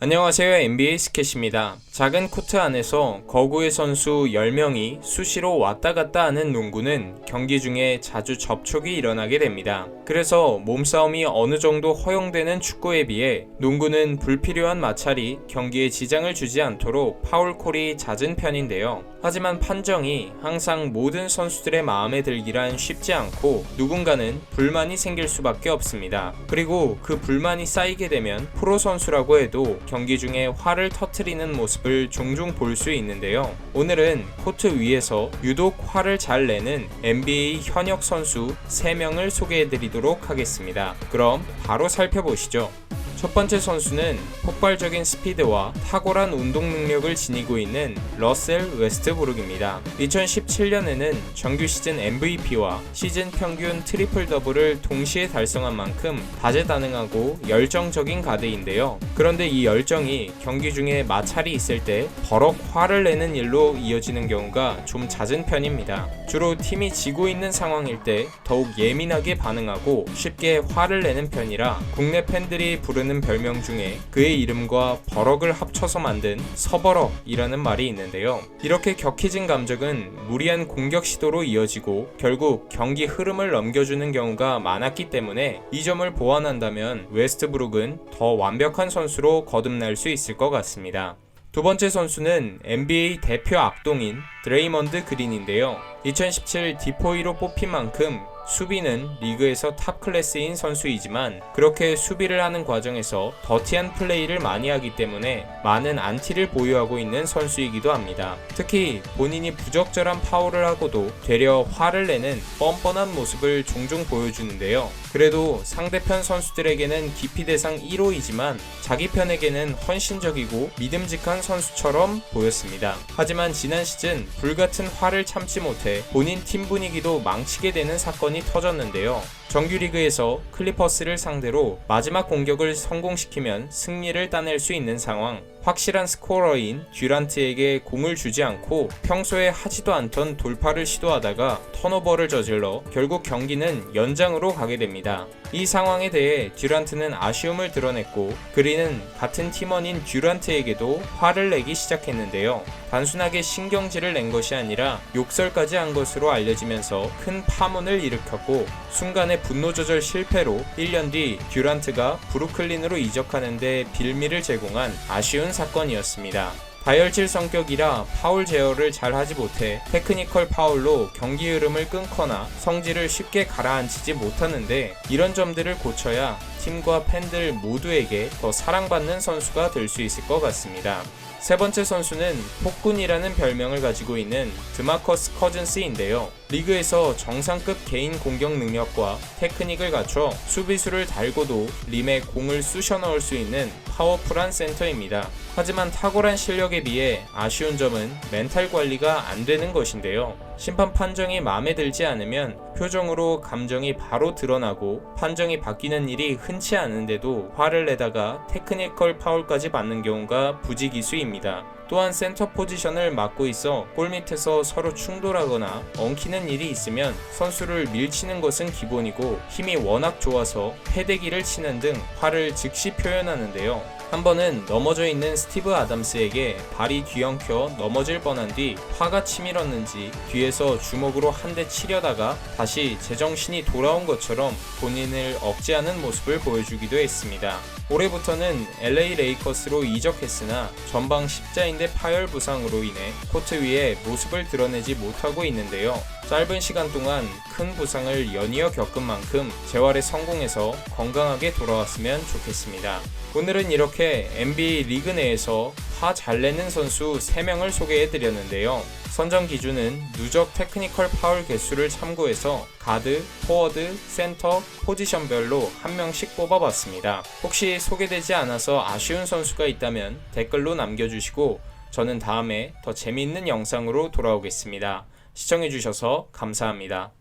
안녕하세요. NBA 스켓입니다. 작은 코트 안에서 거구의 선수 10명이 수시로 왔다 갔다 하는 농구는 경기 중에 자주 접촉이 일어나게 됩니다. 그래서 몸싸움이 어느 정도 허용되는 축구에 비해 농구는 불필요한 마찰이 경기에 지장을 주지 않도록 파울콜이 잦은 편인데요. 하지만 판정이 항상 모든 선수들의 마음에 들기란 쉽지 않고 누군가는 불만이 생길 수밖에 없습니다. 그리고 그 불만이 쌓이게 되면 프로 선수라고 해도 경기 중에 화를 터뜨리는 모습을 종종 볼 수 있는데요. 오늘은 코트 위에서 유독 화를 잘 내는 NBA 현역 선수 3명을 소개해드리도록 하겠습니다. 그럼 바로 살펴보시죠. 첫 번째 선수는 폭발적인 스피드와 탁월한 운동 능력을 지니고 있는 러셀 웨스트브룩입니다. 2017년에는 정규 시즌 MVP와 시즌 평균 트리플 더블을 동시에 달성한 만큼 다재다능하고 열정적인 가드인데요. 그런데 이 열정이 경기 중에 마찰이 있을 때 버럭 화를 내는 일로 이어지는 경우가 좀 잦은 편입니다. 주로 팀이 지고 있는 상황일 때 더욱 예민하게 반응하고 쉽게 화를 내는 편이라 국내 팬들이 부르는 별명 중에 그의 이름과 버럭을 합쳐서 만든 서버럭이라는 말이 있는데요. 이렇게 격해진 감정은 무리한 공격 시도로 이어지고 결국 경기 흐름을 넘겨주는 경우가 많았기 때문에 이 점을 보완한다면 웨스트브룩은 더 완벽한 선수로 거듭날 수 있을 것 같습니다. 두 번째 선수는 NBA 대표 악동인 드레이먼드 그린인데요. 2017 디포이로 뽑힌 만큼 수비는 리그에서 탑 클래스인 선수이지만 그렇게 수비를 하는 과정에서 더티한 플레이를 많이 하기 때문에 많은 안티를 보유하고 있는 선수이기도 합니다. 특히 본인이 부적절한 파울을 하고도 되려 화를 내는 뻔뻔한 모습을 종종 보여주는데요. 그래도 상대편 선수들에게는 기피 대상 1호이지만 자기 편에게는 헌신적이고 믿음직한 선수처럼 보였습니다. 하지만 지난 시즌 불같은 화를 참지 못해 본인 팀 분위기도 망치게 되는 사건이 터졌는데요. 정규리그에서 클리퍼스를 상대로 마지막 공격을 성공시키면 승리를 따낼 수 있는 상황, 확실한 스코어러인 듀란트에게 공을 주지 않고 평소에 하지도 않던 돌파를 시도하다가 턴오버를 저질러 결국 경기는 연장으로 가게 됩니다. 이 상황에 대해 듀란트는 아쉬움을 드러냈고 그린은 같은 팀원인 듀란트에게도 화를 내기 시작했는데요. 단순하게 신경질을 낸 것이 아니라 욕설까지 한 것으로 알려지면서 큰 파문을 일으켰고 순간의 분노 조절 실패로 1년 뒤 듀란트가 브루클린으로 이적하는데 빌미를 제공한 아쉬운 사건이었습니다. 다혈질 성격이라 파울 제어를 잘 하지 못해 테크니컬 파울로 경기 흐름을 끊거나 성질을 쉽게 가라앉히지 못하는데 이런 점들을 고쳐야 팀과 팬들 모두에게 더 사랑받는 선수가 될 수 있을 것 같습니다. 세 번째 선수는 폭군이라는 별명을 가지고 있는 드마커스 커즌스인데요. 리그에서 정상급 개인 공격 능력과 테크닉을 갖춰 수비수를 달고도 림에 공을 쑤셔 넣을 수 있는 파워풀한 센터입니다. 하지만 탁월한 실력에 비해 아쉬운 점은 멘탈 관리가 안 되는 것인데요. 심판 판정이 마음에 들지 않으면 표정으로 감정이 바로 드러나고 판정이 바뀌는 일이 흔치 않은데도 화를 내다가 테크니컬 파울까지 받는 경우가 부지기수입니다. 또한 센터 포지션을 맡고 있어 골밑에서 서로 충돌하거나 엉키는 일이 있으면 선수를 밀치는 것은 기본이고 힘이 워낙 좋아서 패대기를 치는 등 화를 즉시 표현하는데요. 한 번은 넘어져 있는 스티브 아담스에게 발이 뒤엉켜 넘어질 뻔한 뒤 화가 치밀었는지 뒤에서 주먹으로 한 대 치려다가 다시 제정신이 돌아온 것처럼 본인을 억제하는 모습을 보여주기도 했습니다. 올해부터는 LA 레이커스로 이적했으나 전방 십자인대 파열 부상으로 인해 코트 위에 모습을 드러내지 못하고 있는데요. 짧은 시간 동안 큰 부상을 연이어 겪은 만큼 재활에 성공해서 건강하게 돌아왔으면 좋겠습니다. 오늘은 이렇게 NBA 리그 내에서 화 잘 내는 선수 3명을 소개해드렸는데요. 선정 기준은 누적 테크니컬 파울 개수를 참고해서 가드, 포워드, 센터, 포지션별로 한 명씩 뽑아봤습니다. 혹시 소개되지 않아서 아쉬운 선수가 있다면 댓글로 남겨주시고 저는 다음에 더 재미있는 영상으로 돌아오겠습니다. 시청해주셔서 감사합니다.